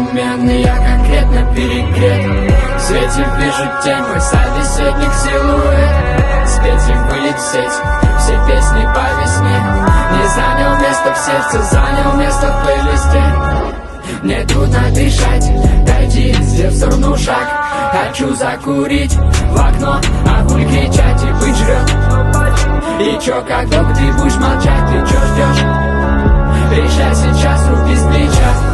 перемены, я конкретно перегрет. В свете вижу тень, мой собеседник силуэт. Спеть и вылить в сеть все песни по весне. Не занял место в сердце, занял место в плейлисте. Мне трудно дышать, дойди, сделай в сторону шаг. Хочу закурить в окно, а пуль кричать и быть жрет. И чё, как долго ты будешь молчать, ты чё ждешь? Решай сейчас, руки с плеча.